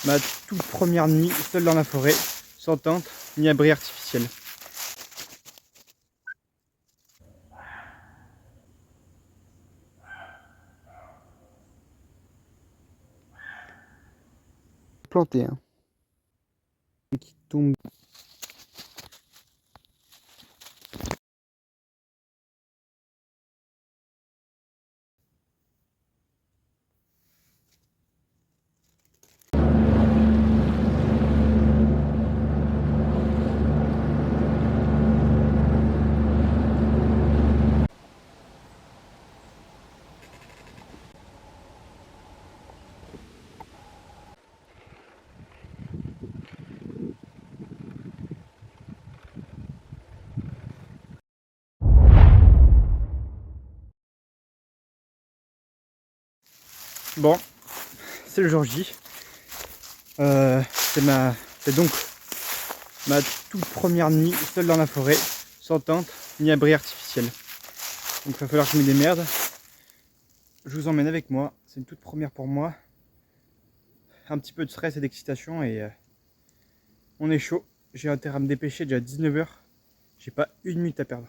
Ma toute première nuit seule dans la forêt, sans tente ni abri artificiel. Planté, hein. Qui tombe. Bon, c'est le jour J. C'est donc ma toute première nuit seule dans la forêt, sans tente ni abri artificiel. Donc il va falloir que je me démerde. Je vous emmène avec moi, c'est une toute première pour moi. Un petit peu de stress et d'excitation et on est chaud. J'ai intérêt à me dépêcher, déjà 19 h. J'ai pas une minute à perdre.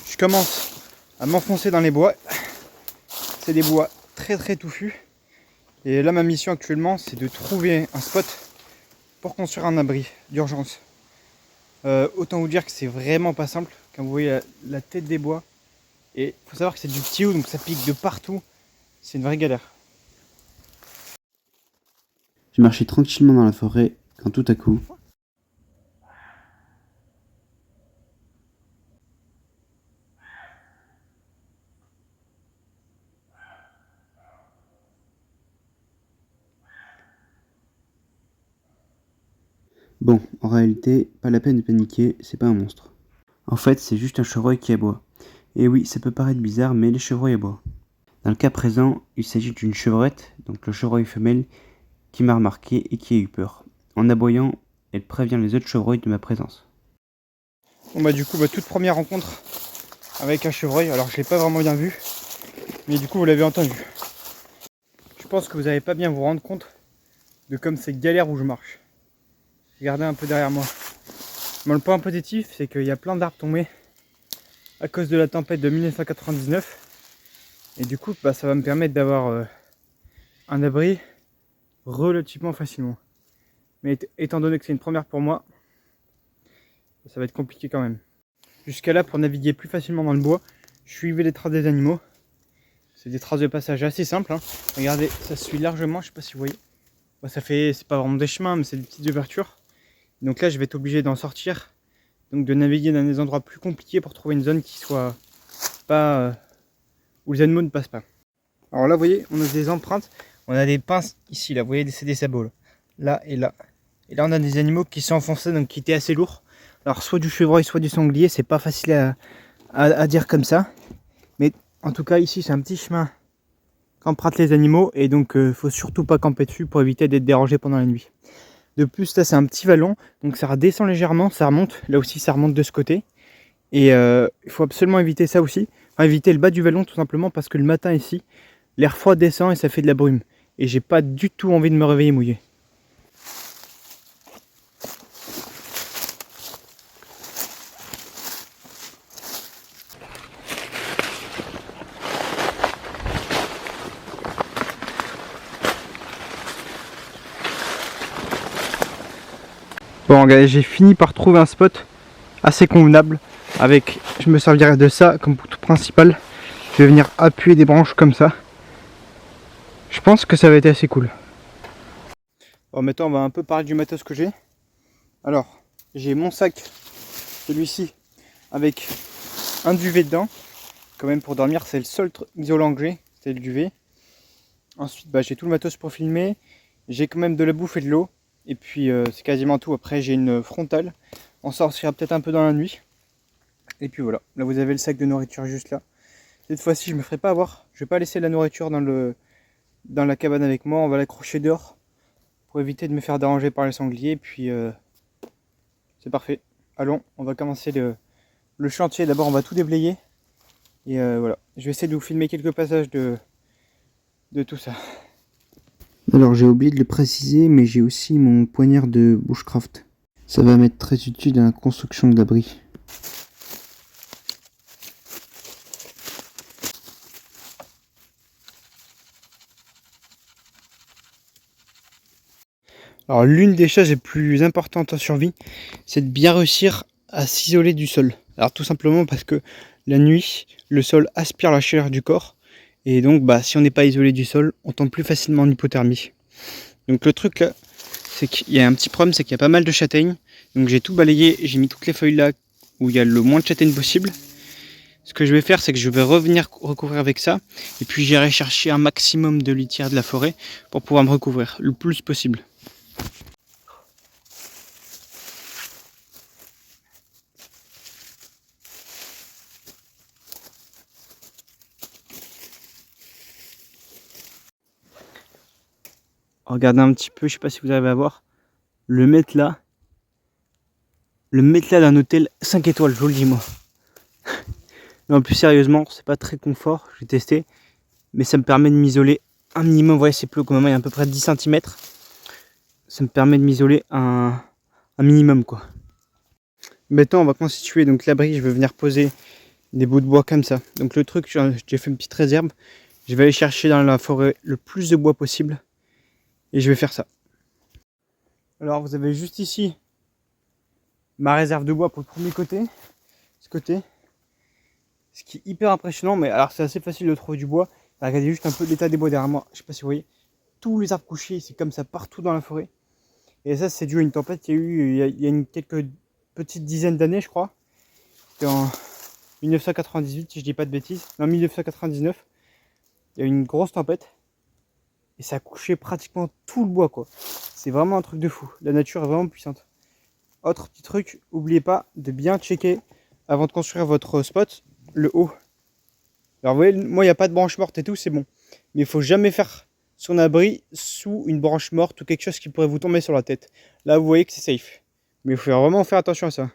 Je commence à m'enfoncer dans les bois. C'est des bois très touffus. Et là ma mission actuellement c'est de trouver un spot pour construire un abri d'urgence. Autant vous dire que c'est vraiment pas simple. Quand vous voyez la tête des bois. Et il faut savoir que c'est du petit haut, donc ça pique de partout. C'est une vraie galère. Je marchais tranquillement dans la forêt quand tout à coup... Bon, en réalité, pas la peine de paniquer, c'est pas un monstre. En fait, c'est juste un chevreuil qui aboie. Et oui, ça peut paraître bizarre, mais les chevreuils aboient. Dans le cas présent, il s'agit d'une chevrette, donc le chevreuil femelle, qui m'a remarqué et qui a eu peur. En aboyant, elle prévient les autres chevreuils de ma présence. Bon bah du coup, toute première rencontre avec un chevreuil. Alors je l'ai pas vraiment bien vu, mais du coup vous l'avez entendu. Je pense que vous n'allez pas bien vous rendre compte de comme c'est galère où je marche. Regardez un peu derrière moi. Bon, le point positif, c'est qu'il y a plein d'arbres tombés à cause de la tempête de 1999. Et du coup, ça va me permettre d'avoir un abri relativement facilement. Mais étant donné que c'est une première pour moi, ça va être compliqué quand même. Jusqu'à là, pour naviguer plus facilement dans le bois, je suivais les traces des animaux. C'est des traces de passage assez simples, hein. Regardez, ça se suit largement, je sais pas si vous voyez. C'est pas vraiment des chemins, mais c'est des petites ouvertures. Donc là, je vais être obligé d'en sortir. Donc de naviguer dans des endroits plus compliqués pour trouver une zone qui soit pas... où les animaux ne passent pas. Alors là, vous voyez, on a des empreintes. On a des pinces ici, là. Vous voyez, c'est des sabots. Là et là. Et là, on a des animaux qui sont enfoncés, donc qui étaient assez lourds. Alors, soit du chevreuil, soit du sanglier. C'est pas facile à dire comme ça. Mais en tout cas, ici, c'est un petit chemin qu'empruntent les animaux. Et donc, faut surtout pas camper dessus pour éviter d'être dérangé pendant la nuit. De plus, là, c'est un petit vallon. Donc, ça redescend légèrement. Ça remonte. Là aussi, ça remonte de ce côté. Et il faut absolument éviter ça aussi. Enfin, éviter le bas du vallon, tout simplement, parce que le matin, ici, l'air froid descend et ça fait de la brume. Et j'ai pas du tout envie de me réveiller mouillé. Bon, regardez, j'ai fini par trouver un spot assez convenable. Je me servirai de ça comme poutre principal. Je vais venir appuyer des branches comme ça. Je pense que ça va être assez cool. Bon, maintenant, on va un peu parler du matos que j'ai. Alors, j'ai mon sac, celui-ci, avec un duvet dedans. Quand même, pour dormir, c'est le seul isolant que j'ai, c'est le duvet. Ensuite, j'ai tout le matos pour filmer. J'ai quand même de la bouffe et de l'eau. Et puis, c'est quasiment tout. Après, j'ai une frontale. On sortira peut-être un peu dans la nuit. Et puis voilà. Là, vous avez le sac de nourriture juste là. Cette fois-ci, je me ferai pas avoir. Je vais pas laisser la nourriture dans la cabane avec moi. On va l'accrocher dehors pour éviter de me faire déranger par les sangliers. Et puis, c'est parfait. Allons, on va commencer le chantier. D'abord, on va tout déblayer. Et voilà. Je vais essayer de vous filmer quelques passages de tout ça. Alors j'ai oublié de le préciser, mais j'ai aussi mon poignard de bushcraft. Ça va m'être très utile dans la construction de l'abri. Alors l'une des choses les plus importantes en survie, c'est de bien réussir à s'isoler du sol. Alors tout simplement parce que la nuit, le sol aspire la chaleur du corps. Et donc si on n'est pas isolé du sol, on tombe plus facilement en hypothermie. Donc le truc là, c'est qu'il y a un petit problème, c'est qu'il y a pas mal de châtaignes. Donc j'ai tout balayé, j'ai mis toutes les feuilles là où il y a le moins de châtaignes possible. Ce que je vais faire, c'est que je vais revenir recouvrir avec ça. Et puis j'irai chercher un maximum de litière de la forêt pour pouvoir me recouvrir le plus possible. Regardez un petit peu, je sais pas si vous arrivez à voir, le matelas d'un hôtel 5 étoiles, je vous le dis moi. Non, plus sérieusement, c'est pas très confort, j'ai testé, mais ça me permet de m'isoler un minimum. Vous voyez, c'est plus haut, comme il y a à peu près 10 cm. Ça me permet de m'isoler un minimum quoi. Maintenant, on va constituer donc l'abri. Je vais venir poser des bouts de bois comme ça. Donc le truc, j'ai fait une petite réserve. Je vais aller chercher dans la forêt le plus de bois possible et je vais faire ça. Alors vous avez juste ici ma réserve de bois pour le premier côté, ce côté, ce qui est hyper impressionnant. Mais alors c'est assez facile de trouver du bois. Regardez juste un peu l'état des bois derrière moi. Je sais pas si vous voyez, tous les arbres couchés, c'est comme ça partout dans la forêt. Et ça, c'est dû à une tempête qu'il y a eu il y a quelques petites dizaines d'années, je crois. C'était en 1998, si je dis pas de bêtises. Non, 1999. Il y a eu une grosse tempête. Et ça a couché pratiquement tout le bois, quoi. C'est vraiment un truc de fou. La nature est vraiment puissante. Autre petit truc, n'oubliez pas de bien checker avant de construire votre spot, le haut. Alors vous voyez, moi il n'y a pas de branche morte et tout, c'est bon. Mais il faut jamais faire son abri sous une branche morte ou quelque chose qui pourrait vous tomber sur la tête. Là vous voyez que c'est safe. Mais il faut vraiment faire attention à ça.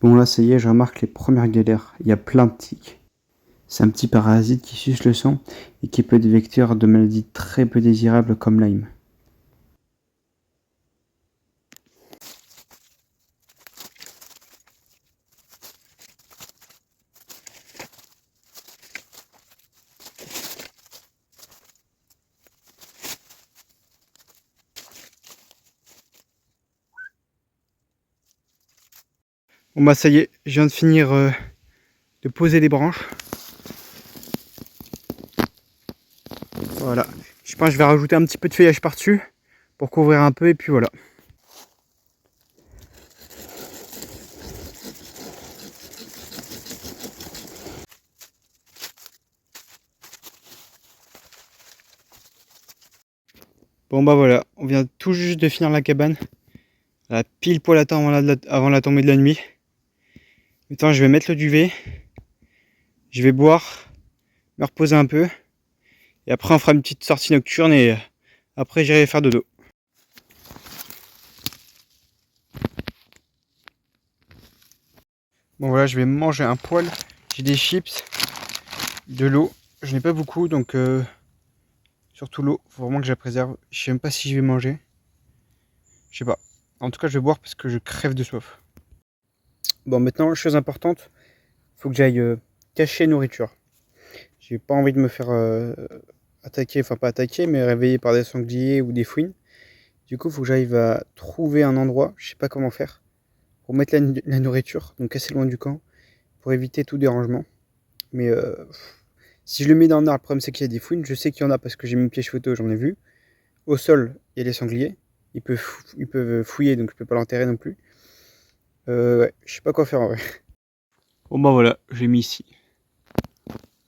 Bon là ça y est, je remarque les premières galères. Il y a plein de tiques. C'est un petit parasite qui suce le sang et qui peut être vecteur de maladies très peu désirables comme Lyme. Bon ça y est, je viens de finir de poser les branches. Voilà. Je pense que je vais rajouter un petit peu de feuillage par-dessus pour couvrir un peu et puis voilà. Bon voilà, on vient tout juste de finir la cabane. À pile poil à temps avant la tombée de la nuit. Maintenant je vais mettre le duvet. Je vais boire, me reposer un peu. Et après on fera une petite sortie nocturne et après j'irai faire dodo. Bon voilà, je vais manger un poil. J'ai des chips, de l'eau. Je n'ai pas beaucoup donc surtout l'eau, faut vraiment que je la préserve. Je sais même pas si je vais manger. Je sais pas. En tout cas je vais boire parce que je crève de soif. Bon maintenant, chose importante, faut que j'aille cacher nourriture. J'ai pas envie de me faire attaquer, enfin pas attaquer, mais réveiller par des sangliers ou des fouines. Du coup, il faut que j'arrive à trouver un endroit, je sais pas comment faire, pour mettre la nourriture, donc assez loin du camp, pour éviter tout dérangement. Mais si je le mets dans un arbre, le problème c'est qu'il y a des fouines, je sais qu'il y en a parce que j'ai mis une piège photo, j'en ai vu. Au sol, il y a les sangliers, ils peuvent fouiller, donc je peux pas l'enterrer non plus. Ouais, je sais pas quoi faire en vrai. Bon bah voilà, j'ai mis ici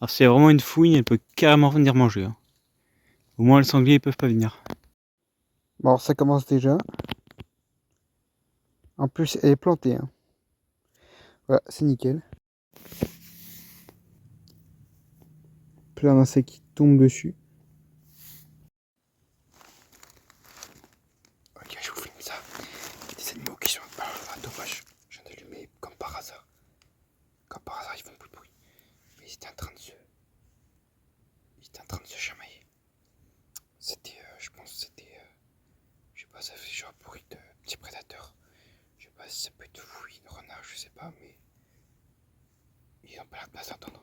Alors c'est vraiment une fouine, elle peut carrément venir manger. Hein. Au moins le sanglier ils peuvent pas venir. Bon alors ça commence déjà. En plus elle est plantée. Hein. Voilà, c'est nickel. Plein d'insectes qui tombent dessus. Ok, je vous filme ça. Il y a des animaux qui sont... Ah, dommage, je viens d'allumer comme par hasard. Comme par hasard, ils font plus de bruit. Mais ils étaient en train de se... Ils étaient en train de se chamailler. C'était, je pense que c'était... je sais pas, ça fait genre bruit de petits prédateurs. Je sais pas si ça peut être fouine, renard, je sais pas, mais... Ils ont pas l'air de pas s'entendre.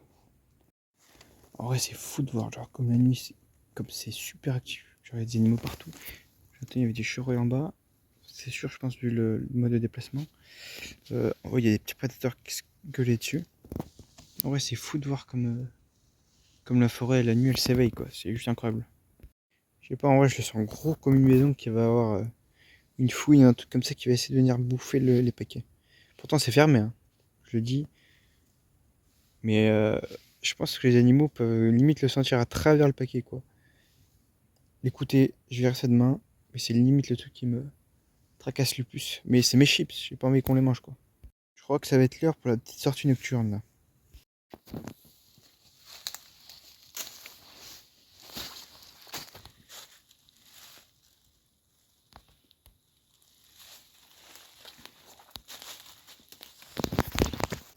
En vrai, c'est fou de voir, genre, comme la nuit, comme c'est super actif. Genre, il y a des animaux partout. J'entends, il y avait des chevreuils en bas. C'est sûr, je pense, vu le mode de déplacement. En vrai, il y a des petits prédateurs qui se gueulaient dessus. En vrai, c'est fou de voir comme la forêt, la nuit, elle s'éveille, quoi. C'est juste incroyable. Je sais pas, en vrai, je le sens gros comme une maison qui va avoir une fouine, un truc comme ça qui va essayer de venir bouffer les paquets. Pourtant, c'est fermé, hein. Je le dis. Mais je pense que les animaux peuvent limite le sentir à travers le paquet, quoi. L'écouter, je verrai ça demain. Mais c'est limite le truc qui me tracasse le plus. Mais c'est mes chips, j'ai pas envie qu'on les mange, quoi. Je crois que ça va être l'heure pour la petite sortie nocturne, là.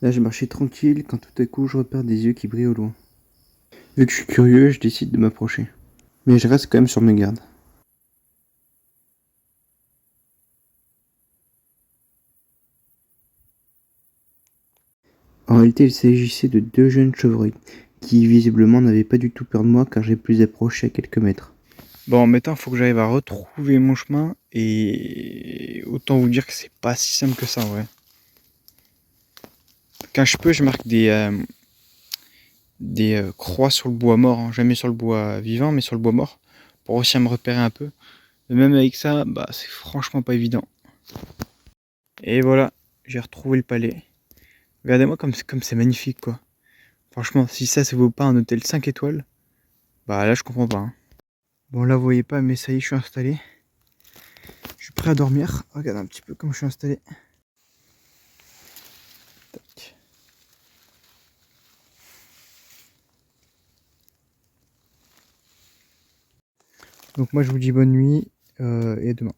Là, je marchais tranquille quand tout à coup je repère des yeux qui brillent au loin. Vu que je suis curieux, je décide de m'approcher. Mais je reste quand même sur mes gardes. En réalité, il s'agissait de deux jeunes chevreuils, qui visiblement n'avaient pas du tout peur de moi car j'ai pu les approcher à quelques mètres. Bon, maintenant, il faut que j'arrive à retrouver mon chemin. Et autant vous dire que c'est pas si simple que ça, en vrai. Quand je peux, je marque des croix sur le bois mort. Hein. Jamais sur le bois vivant, mais sur le bois mort. Pour aussi me repérer un peu. Et même avec ça, bah, c'est franchement pas évident. Et voilà, j'ai retrouvé le palais. Regardez-moi comme c'est magnifique, quoi. Franchement, si ça vaut pas un hôtel 5 étoiles, bah là, je comprends pas. Hein. Bon, là, vous voyez pas, mais ça y est, je suis installé. Je suis prêt à dormir. Regarde un petit peu comme je suis installé. Tac. Donc moi, je vous dis bonne nuit et à demain.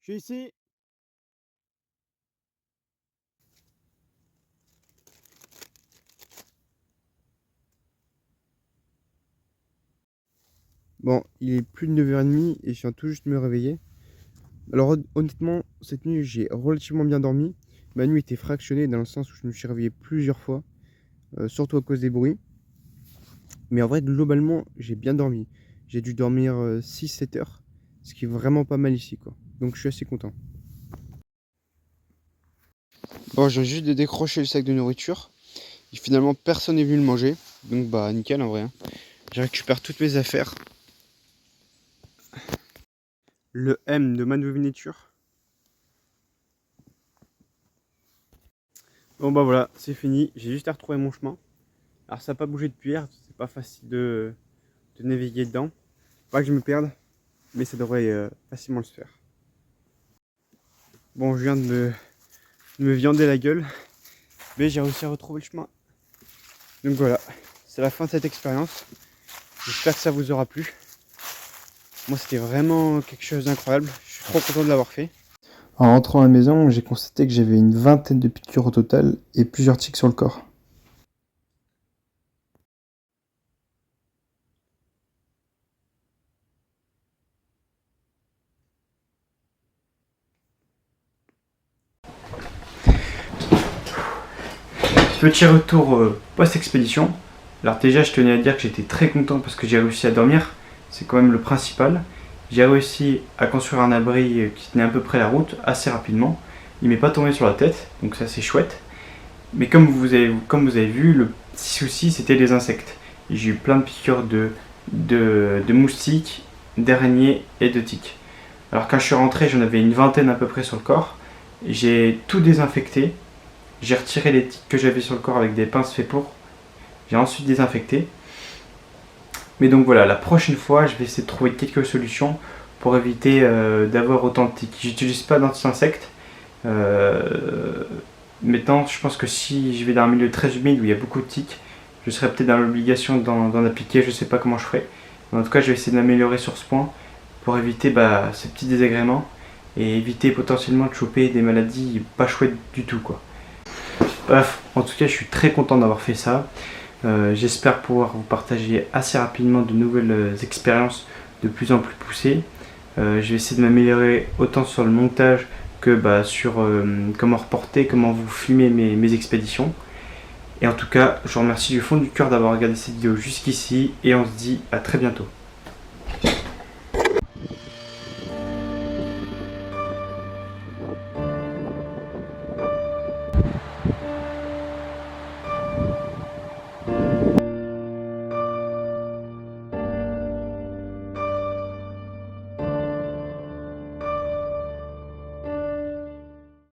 Je suis ici. Bon, il est plus de 9h30 et je viens tout juste de me réveiller. Alors honnêtement, cette nuit, j'ai relativement bien dormi. Ma nuit était fractionnée dans le sens où je me suis réveillé plusieurs fois, surtout à cause des bruits. Mais en vrai, globalement, j'ai bien dormi. J'ai dû dormir 6-7 heures, ce qui est vraiment pas mal ici, quoi. Donc je suis assez content. Bon, je viens juste de décrocher le sac de nourriture. Et finalement, personne n'est venu le manger. Donc bah nickel en vrai. Hein. Je récupère toutes mes affaires. Le M de ma nourriture. Bon bah voilà, c'est fini. J'ai juste à retrouver mon chemin. Alors ça n'a pas bougé depuis hier. C'est pas facile de naviguer dedans. Pas que je me perde. Mais ça devrait facilement se faire. Bon, je viens de me viander la gueule. Mais j'ai réussi à retrouver le chemin. Donc voilà, c'est la fin de cette expérience. J'espère que ça vous aura plu. Moi, c'était vraiment quelque chose d'incroyable. Je suis trop content de l'avoir fait. En rentrant à la maison, j'ai constaté que j'avais une vingtaine de piqûres au total et plusieurs tiques sur le corps. Petit retour post-expédition. Alors déjà, je tenais à dire que j'étais très content parce que j'ai réussi à dormir. C'est quand même le principal. J'ai réussi à construire un abri qui tenait à peu près la route assez rapidement. Il m'est pas tombé sur la tête, donc ça c'est chouette. Mais comme vous avez vu, le petit souci c'était les insectes. j'ai eu plein de piqûres de moustiques, d'araignées et de tiques. Alors quand je suis rentré, j'en avais une vingtaine à peu près sur le corps. J'ai tout désinfecté. J'ai retiré les tiques que j'avais sur le corps avec des pinces fait pour. J'ai ensuite désinfecté. Mais donc voilà, la prochaine fois, je vais essayer de trouver quelques solutions pour éviter d'avoir autant de tiques. J'utilise pas d'anti-insectes. Maintenant, je pense que si je vais dans un milieu très humide où il y a beaucoup de tiques, je serai peut-être dans l'obligation d'en appliquer. Je sais pas comment je ferai. Mais en tout cas, je vais essayer de m'améliorer sur ce point pour éviter ces petits désagréments et éviter potentiellement de choper des maladies pas chouettes du tout, quoi. Bref, en tout cas, je suis très content d'avoir fait ça. J'espère pouvoir vous partager assez rapidement de nouvelles expériences de plus en plus poussées. Je vais essayer de m'améliorer autant sur le montage que sur comment reporter, comment vous filmer mes expéditions. Et en tout cas, je vous remercie du fond du cœur d'avoir regardé cette vidéo jusqu'ici et on se dit à très bientôt.